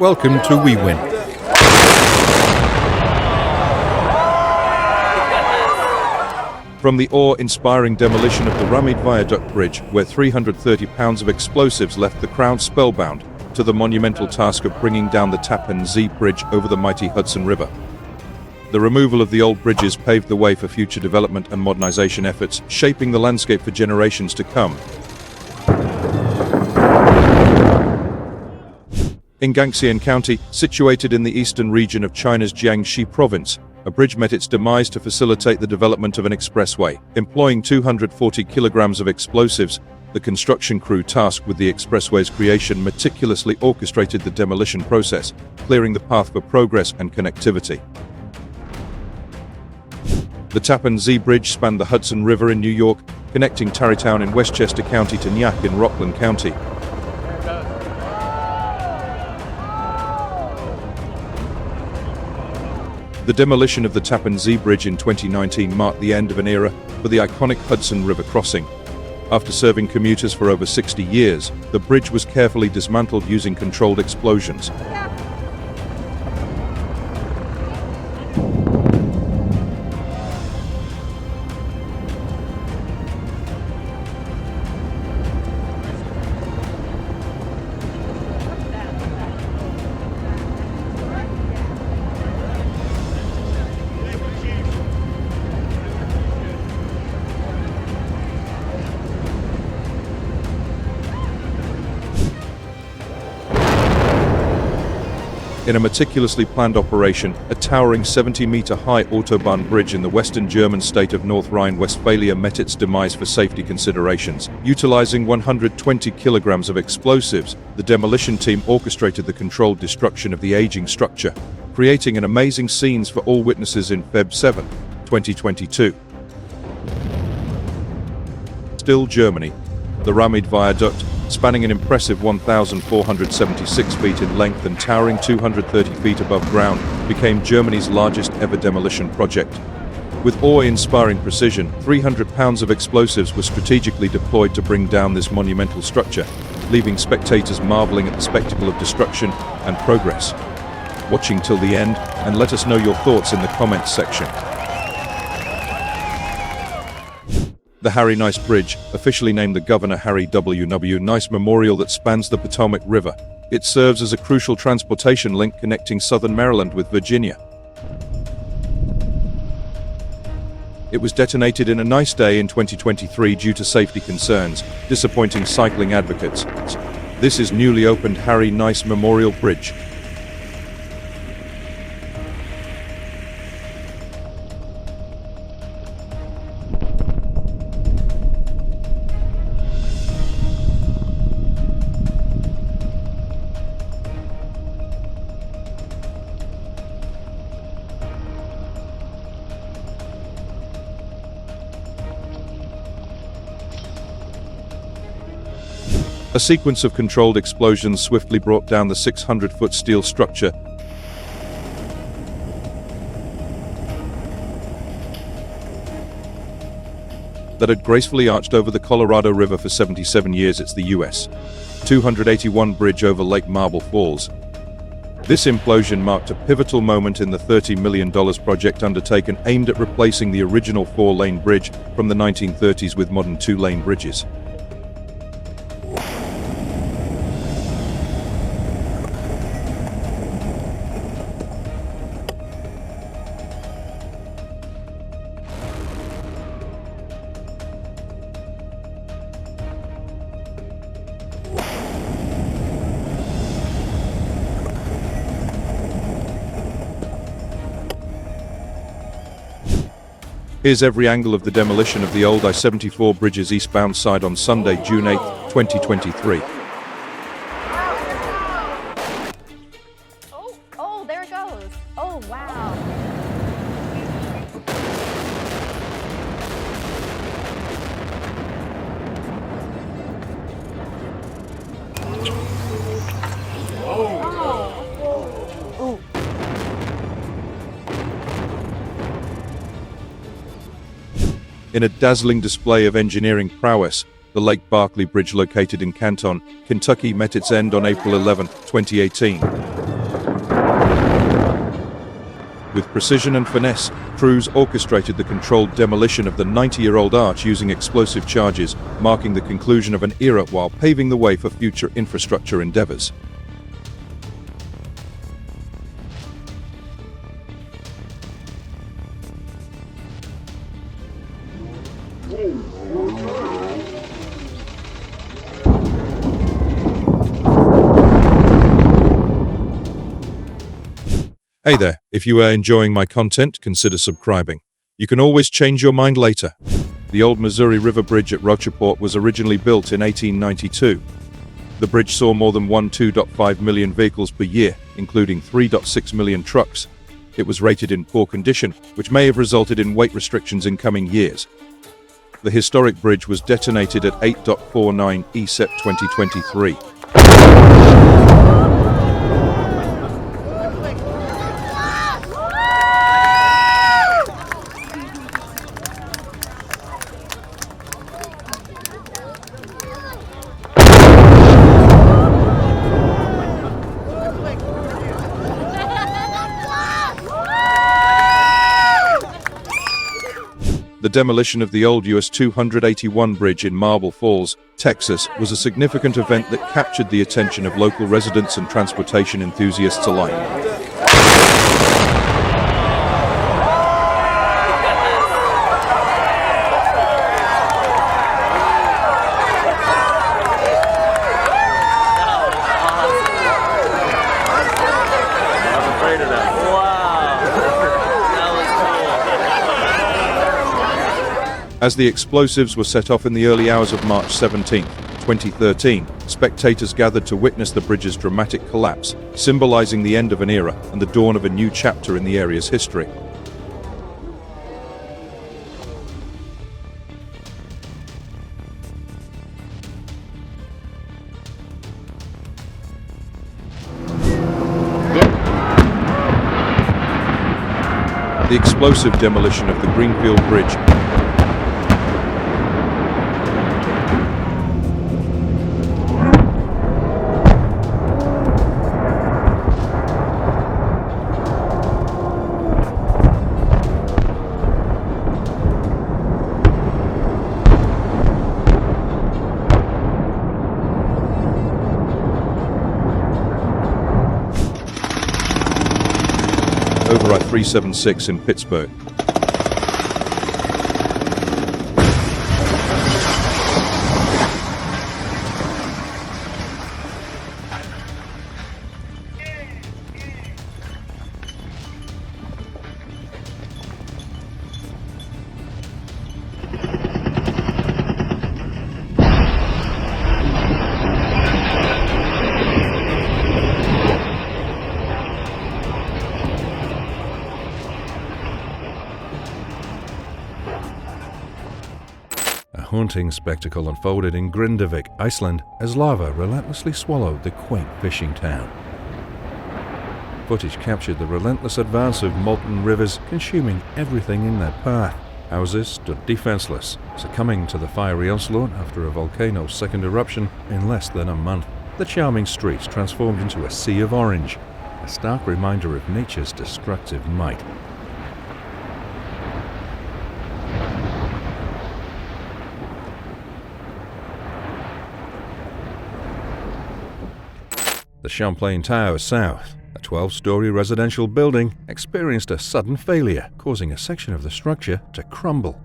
Welcome to WEWIN. From the awe-inspiring demolition of the Ramid Viaduct Bridge, where 330 pounds of explosives left the crowd spellbound, to the monumental task of bringing down the Tappan Zee Bridge over the mighty Hudson River. The removal of the old bridges paved the way for future development and modernization efforts, shaping the landscape for generations to come. In Ganxian County, situated in the eastern region of China's Jiangxi province, a bridge met its demise to facilitate the development of an expressway. Employing 240 kilograms of explosives, the construction crew tasked with the expressway's creation meticulously orchestrated the demolition process, clearing the path for progress and connectivity. The Tappan Zee Bridge spanned the Hudson River in New York, connecting Tarrytown in Westchester County to Nyack in Rockland County. The demolition of the Tappan Zee Bridge in 2019 marked the end of an era for the iconic Hudson River crossing. After serving commuters for over 60 years, the bridge was carefully dismantled using controlled explosions. In a meticulously planned operation, a towering 70-meter-high autobahn bridge in the western German state of North Rhine-Westphalia met its demise for safety considerations. Utilizing 120 kilograms of explosives, the demolition team orchestrated the controlled destruction of the aging structure, creating an amazing scenes for all witnesses in Feb 7, 2022. Still Germany, the Ramid Viaduct, spanning an impressive 1,476 feet in length and towering 230 feet above ground, became Germany's largest ever demolition project. With awe-inspiring precision, 300 pounds of explosives were strategically deployed to bring down this monumental structure, leaving spectators marveling at the spectacle of destruction and progress. Watching till the end, and let us know your thoughts in the comments section. The Harry Nice Bridge, officially named the Governor Harry W. Nice Memorial that spans the Potomac River. It serves as a crucial transportation link connecting southern Maryland with Virginia. It was detonated in a nice day in 2023 due to safety concerns, disappointing cycling advocates. This is newly opened Harry Nice Memorial Bridge. A sequence of controlled explosions swiftly brought down the 600-foot steel structure. That had gracefully arched over the Colorado River for 77 years. It's the US 281 bridge over Lake Marble Falls. This implosion marked a pivotal moment in the $30 million project undertaken aimed at replacing the original 4-lane bridge from the 1930s with modern 2-lane bridges. Here's every angle of the demolition of the old I-74 bridge's eastbound side on Sunday, June 8, 2023. Oh, there it goes. Oh, wow. In a dazzling display of engineering prowess, the Lake Barkley Bridge located in Canton, Kentucky met its end on April 11, 2018. With precision and finesse, crews orchestrated the controlled demolition of the 90-year-old arch using explosive charges, marking the conclusion of an era while paving the way for future infrastructure endeavors. Hey there, if you are enjoying my content, consider subscribing. You can always change your mind later. The old Missouri River Bridge at Rocheport was originally built in 1892. The bridge saw more than 2.5 million vehicles per year, including 3.6 million trucks. It was rated in poor condition, which may have resulted in weight restrictions in coming years. The historic bridge was detonated at 8.49 ESEP 2023. The demolition of the old US 281 bridge in Marble Falls, Texas, was a significant event that captured the attention of local residents and transportation enthusiasts alike. As the explosives were set off in the early hours of March 17, 2013, spectators gathered to witness the bridge's dramatic collapse, symbolizing the end of an era and the dawn of a new chapter in the area's history. The explosive demolition of the Greenfield Bridge over I-376 in Pittsburgh. A haunting spectacle unfolded in Grindavik, Iceland, as lava relentlessly swallowed the quaint fishing town. Footage captured the relentless advance of molten rivers, consuming everything in their path. Houses stood defenseless, succumbing to the fiery onslaught after a volcano's second eruption in less than a month. The charming streets transformed into a sea of orange, a stark reminder of nature's destructive might. The Champlain Tower South, a 12-story residential building, experienced a sudden failure, causing a section of the structure to crumble.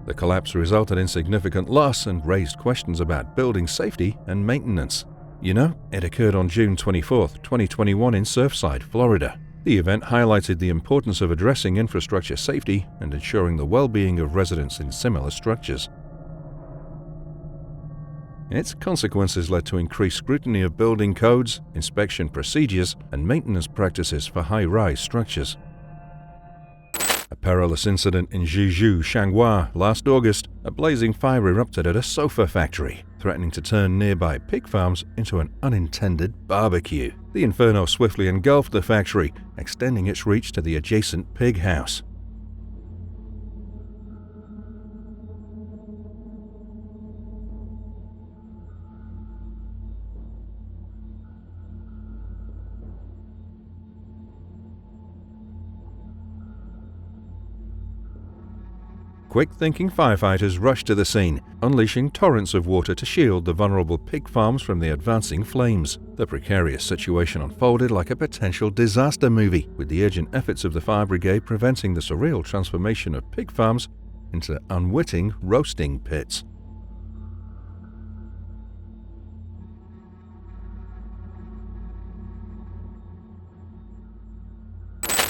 The collapse resulted in significant loss and raised questions about building safety and maintenance. You know, it occurred on June 24, 2021 in Surfside, Florida. The event highlighted the importance of addressing infrastructure safety and ensuring the well-being of residents in similar structures. Its consequences led to increased scrutiny of building codes, inspection procedures, and maintenance practices for high-rise structures. A perilous incident in Zhuzhou, Shanghai last August, a blazing fire erupted at a sofa factory, threatening to turn nearby pig farms into an unintended barbecue. The inferno swiftly engulfed the factory, extending its reach to the adjacent pig house. Quick-thinking firefighters rushed to the scene, unleashing torrents of water to shield the vulnerable pig farms from the advancing flames. The precarious situation unfolded like a potential disaster movie, with the urgent efforts of the fire brigade preventing the surreal transformation of pig farms into unwitting roasting pits.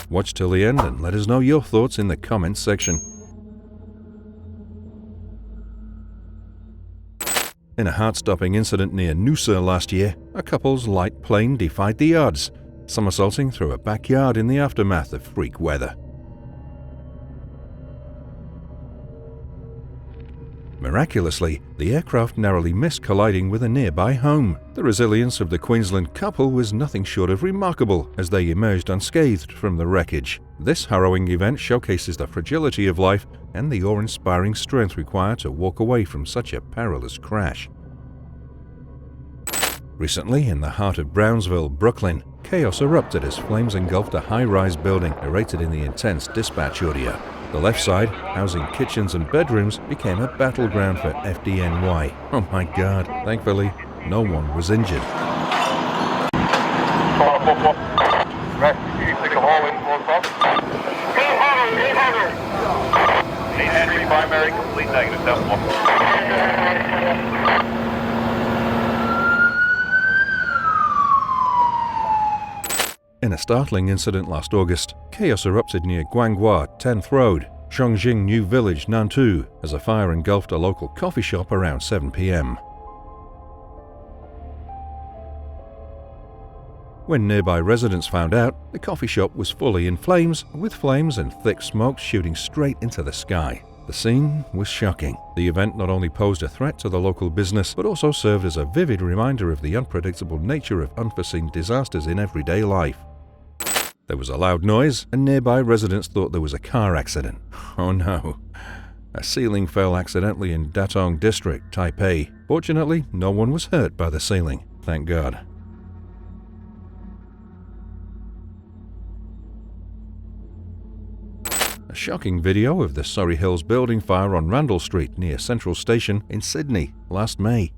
Watch till the end and let us know your thoughts in the comments section. In a heart-stopping incident near Noosa last year, a couple's light plane defied the odds, somersaulting through a backyard in the aftermath of freak weather. Miraculously, the aircraft narrowly missed colliding with a nearby home. The resilience of the Queensland couple was nothing short of remarkable as they emerged unscathed from the wreckage. This harrowing event showcases the fragility of life and the awe-inspiring strength required to walk away from such a perilous crash. Recently, in the heart of Brownsville, Brooklyn, chaos erupted as flames engulfed a high-rise building, narrated in the intense dispatch audio. The left side, housing kitchens and bedrooms, became a battleground for FDNY. Oh my God, thankfully, no one was injured. Primary complete negative, In a startling incident last August, chaos erupted near Guanghua 10th Road, Chongqing New Village, Nantou, as a fire engulfed a local coffee shop around 7 p.m. When nearby residents found out, the coffee shop was fully in flames, with flames and thick smoke shooting straight into the sky. The scene was shocking. The event not only posed a threat to the local business, but also served as a vivid reminder of the unpredictable nature of unforeseen disasters in everyday life. There was a loud noise, and nearby residents thought there was a car accident. Oh no. A ceiling fell accidentally in Datong District, Taipei. Fortunately, no one was hurt by the ceiling. Thank God. A shocking video of the Surrey Hills building fire on Randall Street near Central Station in Sydney last May.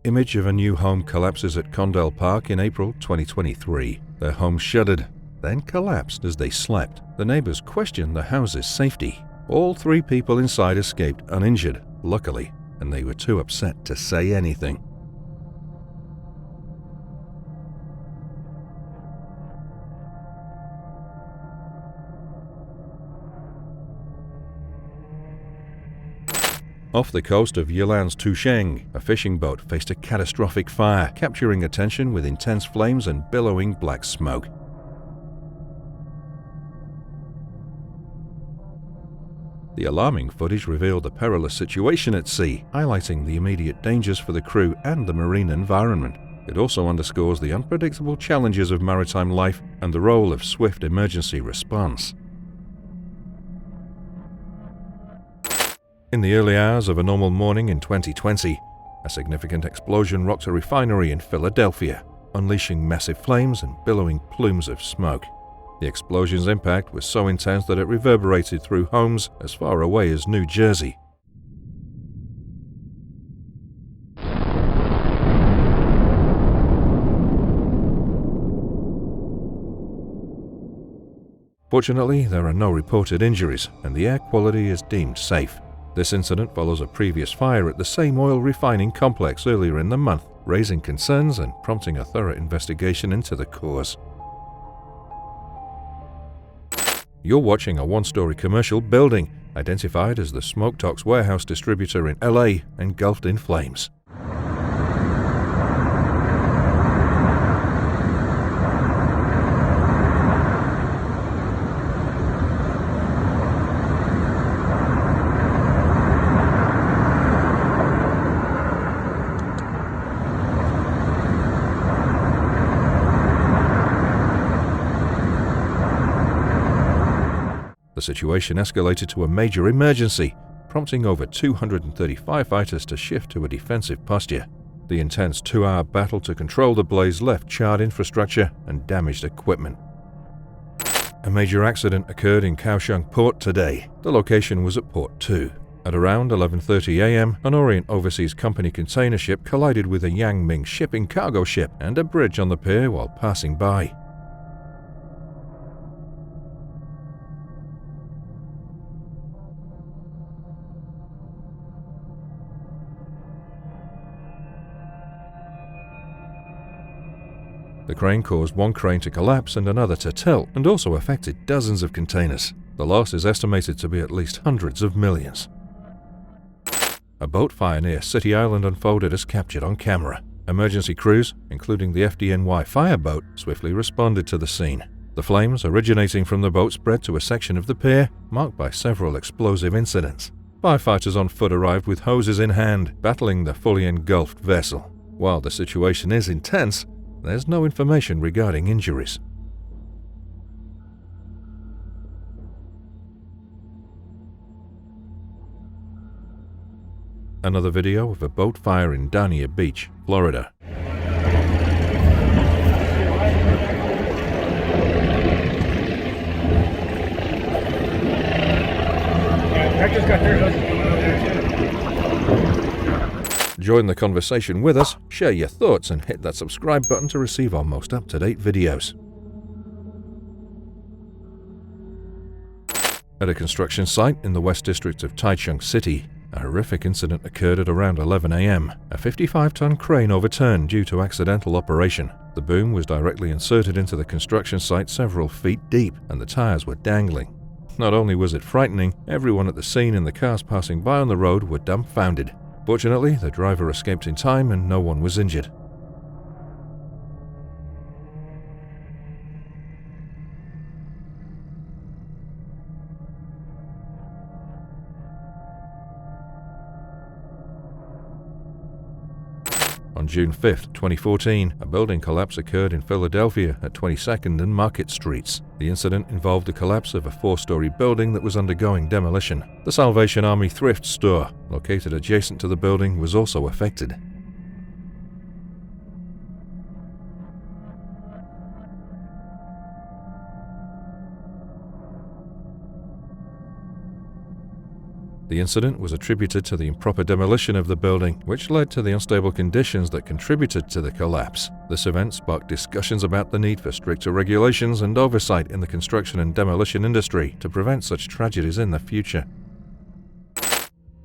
Image of a new home collapses at Condell Park in April 2023. Their home shuddered, then collapsed as they slept. The neighbors questioned the house's safety. All 3 people inside escaped uninjured, luckily, and they were too upset to say anything. Off the coast of Yilan's Tusheng, a fishing boat faced a catastrophic fire, capturing attention with intense flames and billowing black smoke. The alarming footage revealed the perilous situation at sea, highlighting the immediate dangers for the crew and the marine environment. It also underscores the unpredictable challenges of maritime life and the role of swift emergency response. In the early hours of a normal morning in 2020, a significant explosion rocked a refinery in Philadelphia, unleashing massive flames and billowing plumes of smoke. The explosion's impact was so intense that it reverberated through homes as far away as New Jersey. Fortunately, there are no reported injuries, and the air quality is deemed safe. This incident follows a previous fire at the same oil refining complex earlier in the month, raising concerns and prompting a thorough investigation into the cause. You're watching a 1-story commercial building, identified as the Smoketox warehouse distributor in LA, engulfed in flames. The situation escalated to a major emergency, prompting over 230 firefighters to shift to a defensive posture. The intense 2-hour battle to control the blaze left charred infrastructure and damaged equipment. A major accident occurred in Kaohsiung Port today. The location was at Port 2. At around 11:30 a.m., an Orient Overseas Company container ship collided with a Yangming shipping cargo ship and a bridge on the pier while passing by. The crane caused one crane to collapse and another to tilt, and also affected dozens of containers. The loss is estimated to be at least hundreds of millions. A boat fire near City Island unfolded as captured on camera. Emergency crews, including the FDNY fireboat, swiftly responded to the scene. The flames originating from the boat spread to a section of the pier, marked by several explosive incidents. Firefighters on foot arrived with hoses in hand, battling the fully engulfed vessel. While the situation is intense, there's no information regarding injuries. Another video of a boat fire in Dania Beach, Florida. Join the conversation with us, share your thoughts, and hit that subscribe button to receive our most up-to-date videos. At a construction site in the West District of Taichung City, a horrific incident occurred at around 11 a.m. A 55-ton crane overturned due to accidental operation. The boom was directly inserted into the construction site several feet deep, and the tires were dangling. Not only was it frightening, everyone at the scene and the cars passing by on the road were dumbfounded. Fortunately, the driver escaped in time and no one was injured. On June 5, 2014, a building collapse occurred in Philadelphia at 22nd and Market Streets. The incident involved the collapse of a 4-story building that was undergoing demolition. The Salvation Army thrift store, located adjacent to the building, was also affected. The incident was attributed to the improper demolition of the building, which led to the unstable conditions that contributed to the collapse. This event sparked discussions about the need for stricter regulations and oversight in the construction and demolition industry to prevent such tragedies in the future.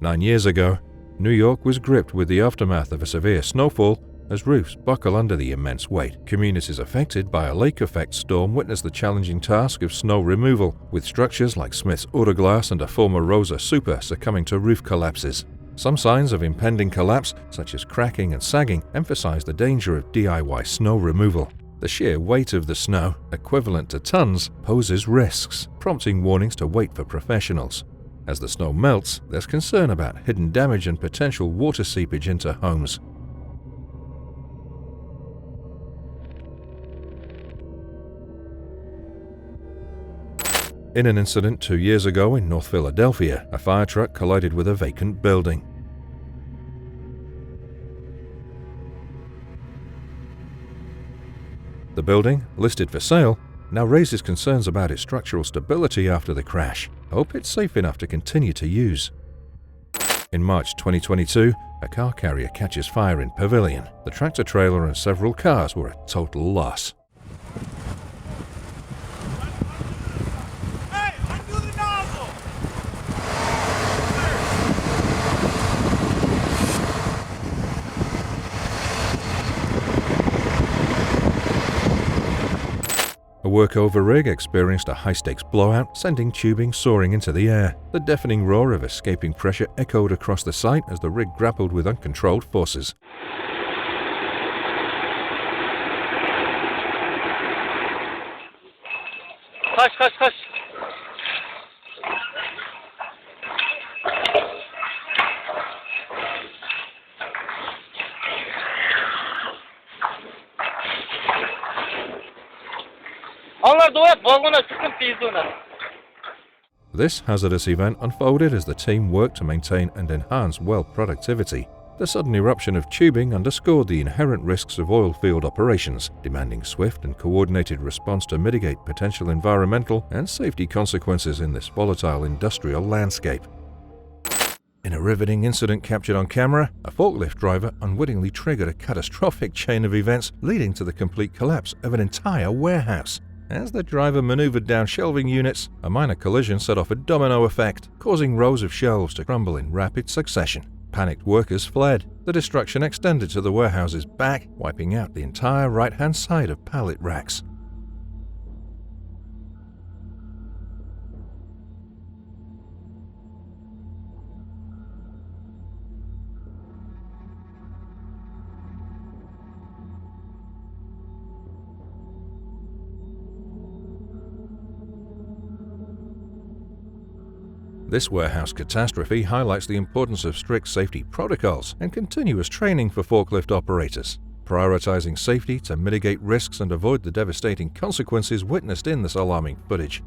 9 years ago, New York was gripped with the aftermath of a severe snowfall as roofs buckle under the immense weight. Communities affected by a lake effect storm witnessed the challenging task of snow removal, with structures like Smith's Autoglass and a former Rosa Super succumbing to roof collapses. Some signs of impending collapse, such as cracking and sagging, emphasize the danger of DIY snow removal. The sheer weight of the snow, equivalent to tons, poses risks, prompting warnings to wait for professionals. As the snow melts, there's concern about hidden damage and potential water seepage into homes. In an incident 2 years ago in North Philadelphia, a fire truck collided with a vacant building. The building, listed for sale, now raises concerns about its structural stability after the crash. I hope it's safe enough to continue to use. In March 2022, a car carrier catches fire in Pavilion. The tractor trailer and several cars were a total loss. A workover rig experienced a high-stakes blowout, sending tubing soaring into the air. The deafening roar of escaping pressure echoed across the site as the rig grappled with uncontrolled forces. Hush, hush, hush. Onlar da balkona çıkın pizduğuna. This hazardous event unfolded as the team worked to maintain and enhance weld productivity. The sudden eruption of tubing underscored the inherent risks of oil field operations, demanding swift and coordinated response to mitigate potential environmental and safety consequences in this volatile industrial landscape. In a riveting incident captured on camera, a forklift driver unwittingly triggered a catastrophic chain of events leading to the complete collapse of an entire warehouse. As the driver maneuvered down shelving units, a minor collision set off a domino effect, causing rows of shelves to crumble in rapid succession. Panicked workers fled. The destruction extended to the warehouse's back, wiping out the entire right-hand side of pallet racks. This warehouse catastrophe highlights the importance of strict safety protocols and continuous training for forklift operators, prioritizing safety to mitigate risks and avoid the devastating consequences witnessed in this alarming footage.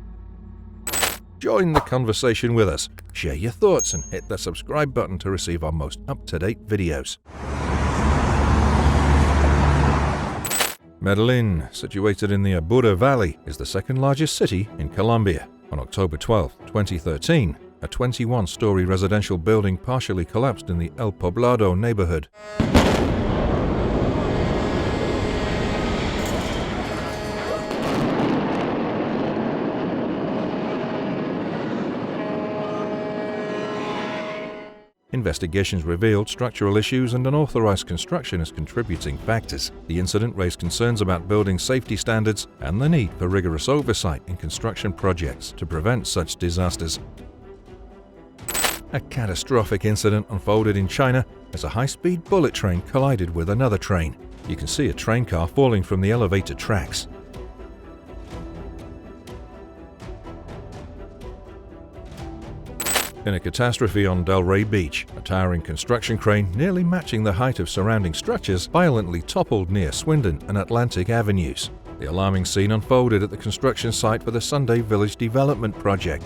Join the conversation with us, share your thoughts, and hit the subscribe button to receive our most up-to-date videos. Medellin, situated in the Abura Valley, is the second largest city in Colombia. On October 12, 2013, a 21-story residential building partially collapsed in the El Poblado neighborhood. Investigations revealed structural issues and unauthorized construction as contributing factors. The incident raised concerns about building safety standards and the need for rigorous oversight in construction projects to prevent such disasters. A catastrophic incident unfolded in China as a high-speed bullet train collided with another train. You can see a train car falling from the elevator tracks. In a catastrophe on Delray Beach, a towering construction crane nearly matching the height of surrounding structures violently toppled near Swindon and Atlantic Avenues. The alarming scene unfolded at the construction site for the Sunday Village Development Project.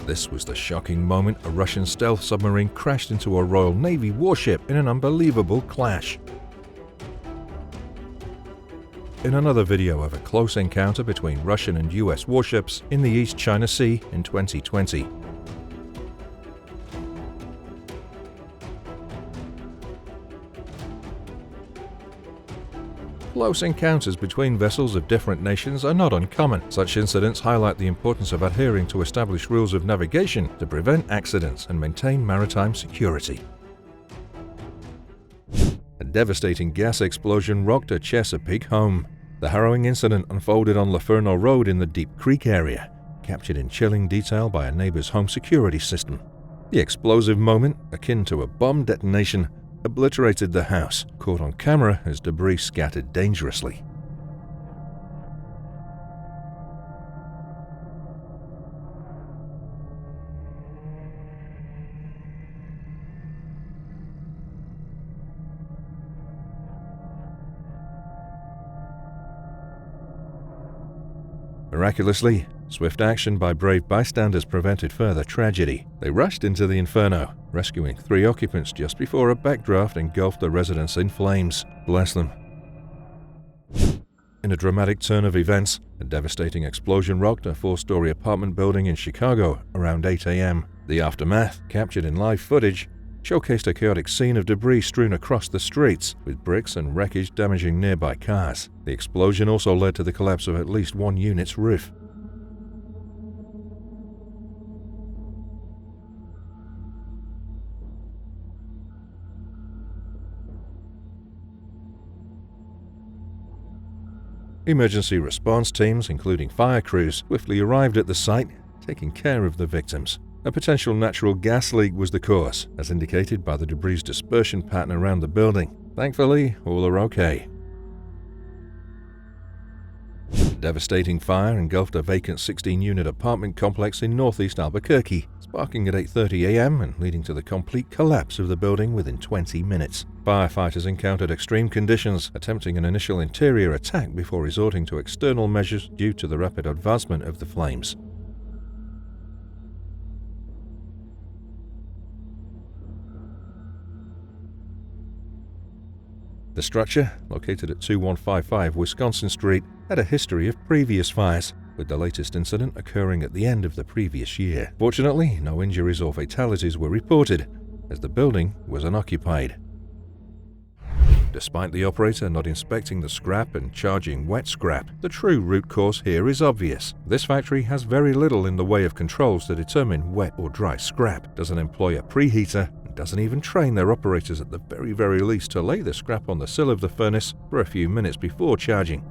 This was the shocking moment a Russian stealth submarine crashed into a Royal Navy warship in an unbelievable clash. In another video of a close encounter between Russian and US warships in the East China Sea in 2020. Close encounters between vessels of different nations are not uncommon. Such incidents highlight the importance of adhering to established rules of navigation to prevent accidents and maintain maritime security. A devastating gas explosion rocked a Chesapeake home. The harrowing incident unfolded on Laferno Road in the Deep Creek area, captured in chilling detail by a neighbor's home security system. The explosive moment, akin to a bomb detonation, obliterated the house, caught on camera as debris scattered dangerously. Miraculously, swift action by brave bystanders prevented further tragedy. They rushed into the inferno, rescuing 3 occupants just before a backdraft engulfed the residence in flames. Bless them. In a dramatic turn of events, a devastating explosion rocked a 4-story apartment building in Chicago around 8 a.m. The aftermath, captured in live footage, showcased a chaotic scene of debris strewn across the streets, with bricks and wreckage damaging nearby cars. The explosion also led to the collapse of at least one unit's roof. Emergency response teams, including fire crews, swiftly arrived at the site, taking care of the victims. A potential natural gas leak was the cause, as indicated by the debris dispersion pattern around the building. Thankfully, all are okay. Devastating fire engulfed a vacant 16-unit apartment complex in northeast Albuquerque, sparking at 8:30 a.m. and leading to the complete collapse of the building within 20 minutes. Firefighters encountered extreme conditions, attempting an initial interior attack before resorting to external measures due to the rapid advancement of the flames. The structure, located at 2155 Wisconsin Street, had a history of previous fires, with the latest incident occurring at the end of the previous year. Fortunately, no injuries or fatalities were reported, as the building was unoccupied. Despite the operator not inspecting the scrap and charging wet scrap, the true root cause here is obvious. This factory has very little in the way of controls to determine wet or dry scrap, doesn't employ a preheater, and doesn't even train their operators at the very least to lay the scrap on the sill of the furnace for a few minutes before charging.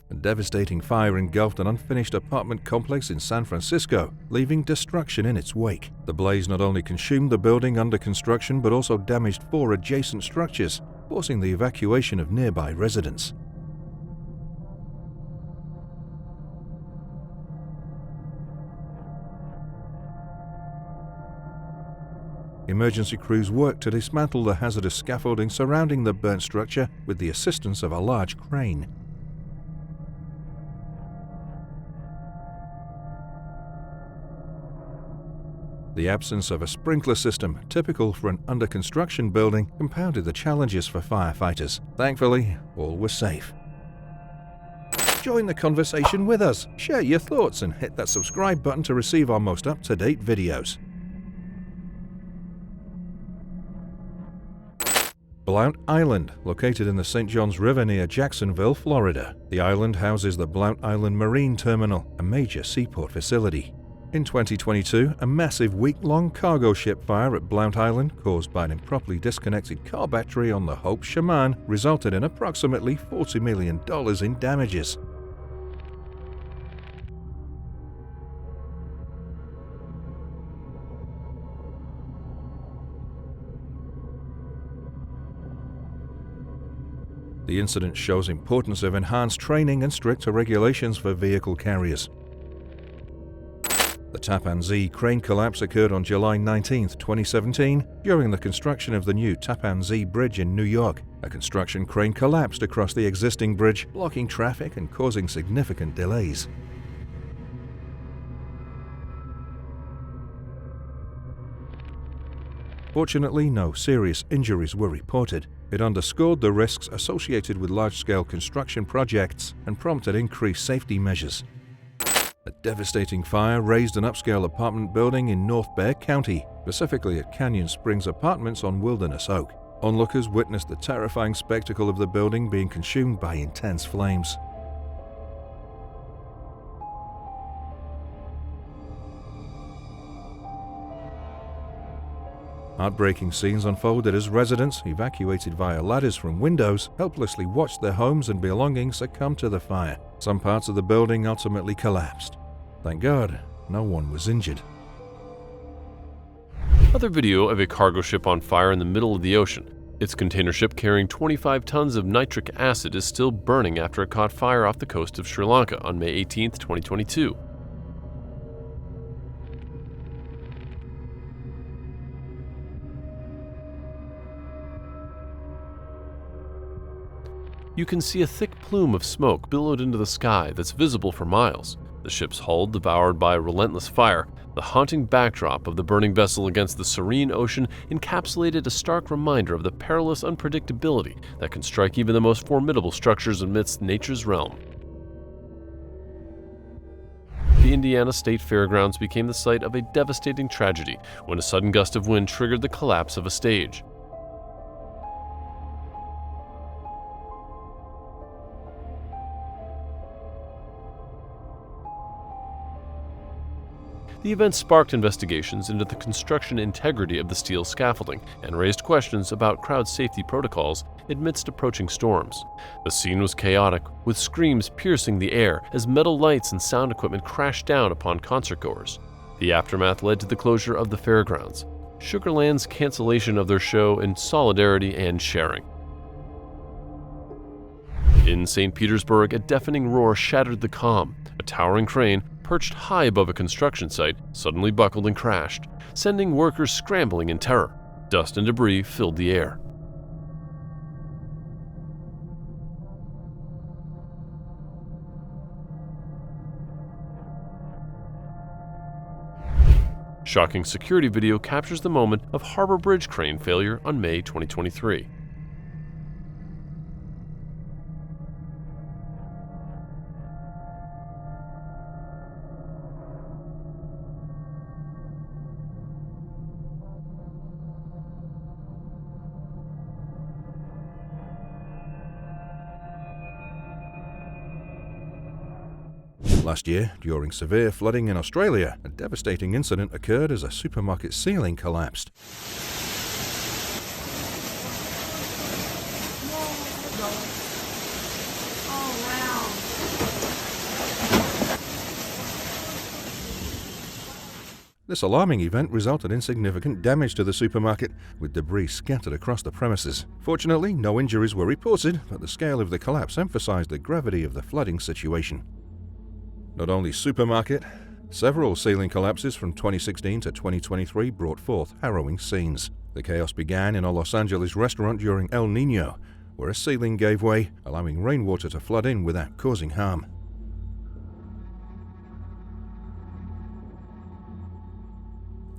A devastating fire engulfed an unfinished apartment complex in San Francisco, leaving destruction in its wake. The blaze not only consumed the building under construction but also damaged 4 adjacent structures, forcing the evacuation of nearby residents. Emergency crews worked to dismantle the hazardous scaffolding surrounding the burnt structure with the assistance of a large crane. The absence of a sprinkler system, typical for an under-construction building, compounded the challenges for firefighters. Thankfully, all were safe. Join the conversation with us, share your thoughts, and hit that subscribe button to receive our most up-to-date videos. Blount Island, located in the St. Johns River near Jacksonville, Florida. The island houses the Blount Island Marine Terminal, a major seaport facility. In 2022, a massive week-long cargo ship fire at Blount Island, caused by an improperly disconnected car battery on the Hope Shaman, resulted in approximately $40 million in damages. The incident shows importance of enhanced training and stricter regulations for vehicle carriers. The Tappan Zee crane collapse occurred on July 19, 2017, during the construction of the new Tappan Zee Bridge in New York. A construction crane collapsed across the existing bridge, blocking traffic and causing significant delays. Fortunately, no serious injuries were reported. It underscored the risks associated with large-scale construction projects and prompted increased safety measures. A devastating fire razed an upscale apartment building in North Bexar County, specifically at Canyon Springs Apartments on Wilderness Oak. Onlookers witnessed the terrifying spectacle of the building being consumed by intense flames. Heartbreaking scenes unfolded as residents, evacuated via ladders from windows, helplessly watched their homes and belongings succumb to the fire. Some parts of the building ultimately collapsed. Thank God, no one was injured. Another video of a cargo ship on fire in the middle of the ocean. Its container ship carrying 25 tons of nitric acid is still burning after it caught fire off the coast of Sri Lanka on May 18, 2022. You can see a thick plume of smoke billowed into the sky that's visible for miles. The ship's hull devoured by a relentless fire, the haunting backdrop of the burning vessel against the serene ocean encapsulated a stark reminder of the perilous unpredictability that can strike even the most formidable structures amidst nature's realm. the Indiana State Fairgrounds became the site of a devastating tragedy when a sudden gust of wind triggered the collapse of a stage. The event sparked investigations into the construction integrity of the steel scaffolding and raised questions about crowd safety protocols amidst approaching storms. The scene was chaotic, with screams piercing the air as metal lights and sound equipment crashed down upon concertgoers. The aftermath led to the closure of the fairgrounds, Sugarland's cancellation of their show in solidarity and sharing. In St. Petersburg, a deafening roar shattered the calm. A towering crane, perched high above a construction site, suddenly buckled and crashed, sending workers scrambling in terror. Dust and debris filled the air. Shocking security video captures the moment of Harbor Bridge crane failure on May 2023. Last year, during severe flooding in Australia, a devastating incident occurred as a supermarket ceiling collapsed. This alarming event resulted in significant damage to the supermarket, with debris scattered across the premises. Fortunately, no injuries were reported, but the scale of the collapse emphasized the gravity of the flooding situation. Not only supermarket, several ceiling collapses from 2016 to 2023 brought forth harrowing scenes. The chaos began in a Los Angeles restaurant during El Niño, where a ceiling gave way, allowing rainwater to flood in without causing harm.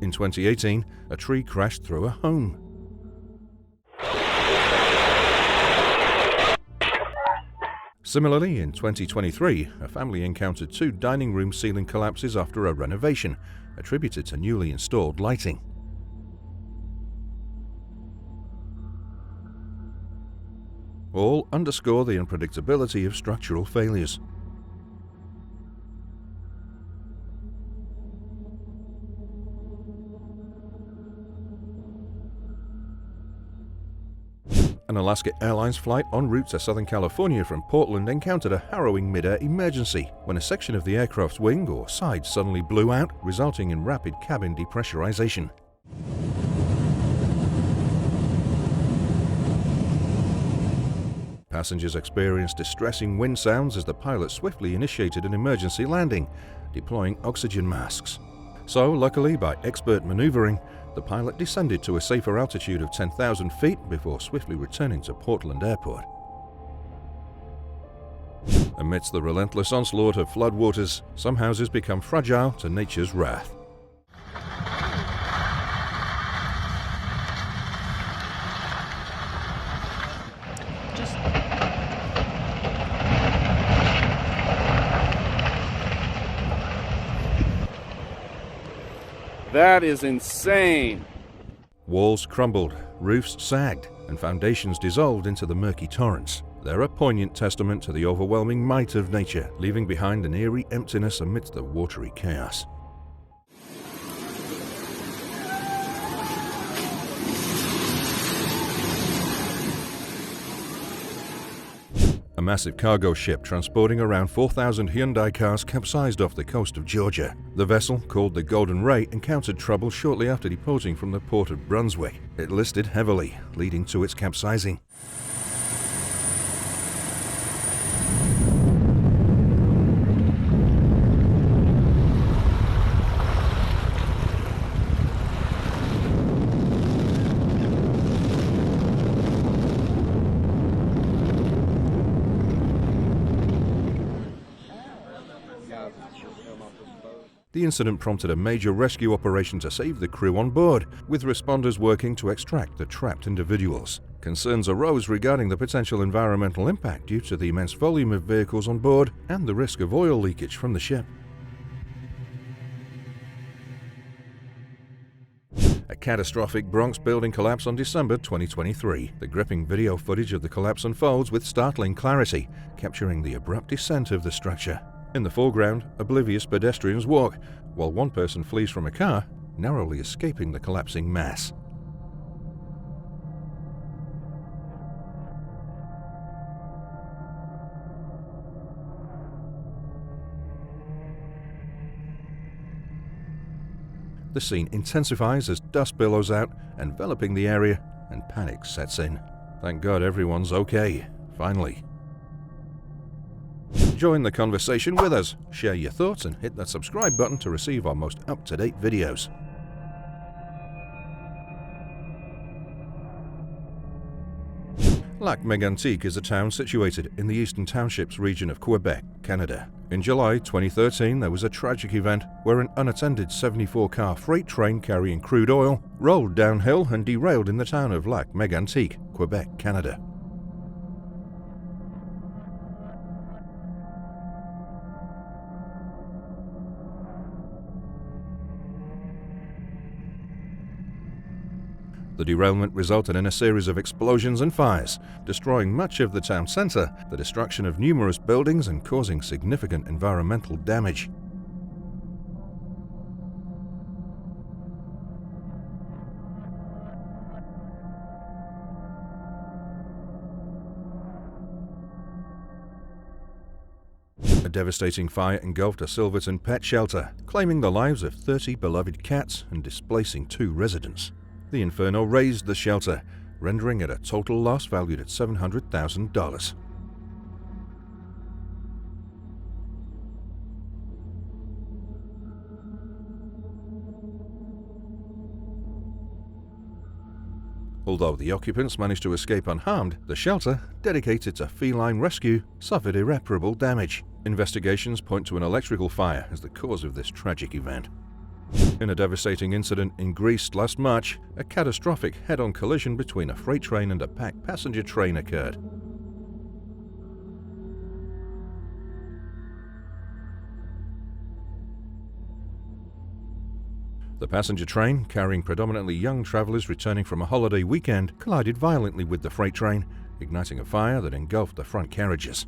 In 2018, a tree crashed through a home. Similarly, in 2023, a family encountered two dining room ceiling collapses after a renovation, attributed to newly installed lighting. All underscore the unpredictability of structural failures. An Alaska Airlines flight en route to Southern California from Portland encountered a harrowing mid-air emergency when a section of the aircraft's wing or side suddenly blew out, resulting in rapid cabin depressurization. Passengers experienced distressing wind sounds as the pilot swiftly initiated an emergency landing, deploying oxygen masks. So, luckily, by expert maneuvering, the pilot descended to a safer altitude of 10,000 feet before swiftly returning to Portland Airport. Amidst the relentless onslaught of floodwaters, some houses become fragile to nature's wrath. That is insane. Walls crumbled, roofs sagged, and foundations dissolved into the murky torrents. They're a poignant testament to the overwhelming might of nature, leaving behind an eerie emptiness amidst the watery chaos. A massive cargo ship transporting around 4,000 Hyundai cars capsized off the coast of Georgia. The vessel, called the Golden Ray, encountered trouble shortly after departing from the port of Brunswick. It listed heavily, leading to its capsizing. The incident prompted a major rescue operation to save the crew on board, with responders working to extract the trapped individuals. Concerns arose regarding the potential environmental impact due to the immense volume of vehicles on board and the risk of oil leakage from the ship. A catastrophic Bronx building collapse on December 2023. The gripping video footage of the collapse unfolds with startling clarity, capturing the abrupt descent of the structure. In the foreground, oblivious pedestrians walk, while one person flees from a car, narrowly escaping the collapsing mass. The scene intensifies as dust billows out, enveloping the area, and panic sets in. Thank God everyone's okay, finally. Join the conversation with us, share your thoughts, and hit that subscribe button to receive our most up-to-date videos. Lac Mégantic is a town situated in the Eastern Townships region of Quebec, Canada. In July 2013, there was a tragic event where an unattended 74-car freight train carrying crude oil rolled downhill and derailed in the town of Lac Mégantic, Quebec, Canada. The derailment resulted in a series of explosions and fires, destroying much of the town center, the destruction of numerous buildings, and causing significant environmental damage. A devastating fire engulfed a Silverton pet shelter, claiming the lives of 30 beloved cats and displacing 2 residents. The inferno razed the shelter, rendering it a total loss valued at $700,000. Although the occupants managed to escape unharmed, the shelter, dedicated to feline rescue, suffered irreparable damage. Investigations point to an electrical fire as the cause of this tragic event. In a devastating incident in Greece last March, a catastrophic head-on collision between a freight train and a packed passenger train occurred. The passenger train, carrying predominantly young travelers returning from a holiday weekend, collided violently with the freight train, igniting a fire that engulfed the front carriages.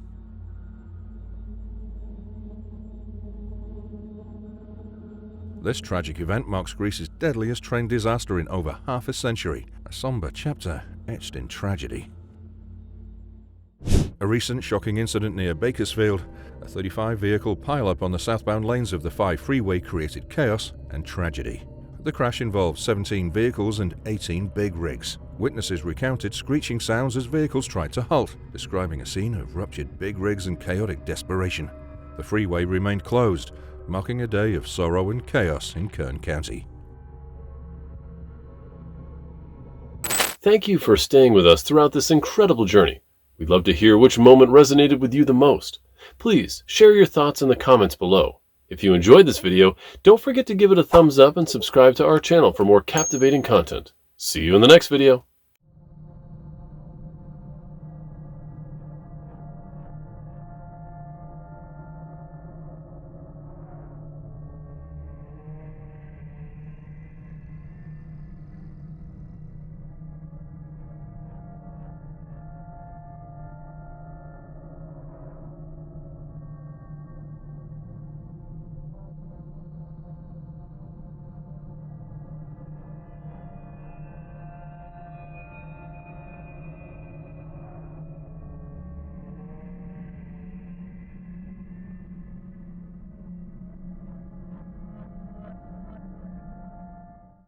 This tragic event marks Greece's deadliest train disaster in over half a century, a somber chapter etched in tragedy. A recent shocking incident near Bakersfield, a 35-vehicle pileup on the southbound lanes of the 5 freeway created chaos and tragedy. The crash involved 17 vehicles and 18 big rigs. Witnesses recounted screeching sounds as vehicles tried to halt, describing a scene of ruptured big rigs and chaotic desperation. The freeway remained closed, marking a day of sorrow and chaos in Kern County. Thank you for staying with us throughout this incredible journey. We'd love to hear which moment resonated with you the most. Please share your thoughts in the comments below. If you enjoyed this video, don't forget to give it a thumbs up and subscribe to our channel for more captivating content. See you in the next video.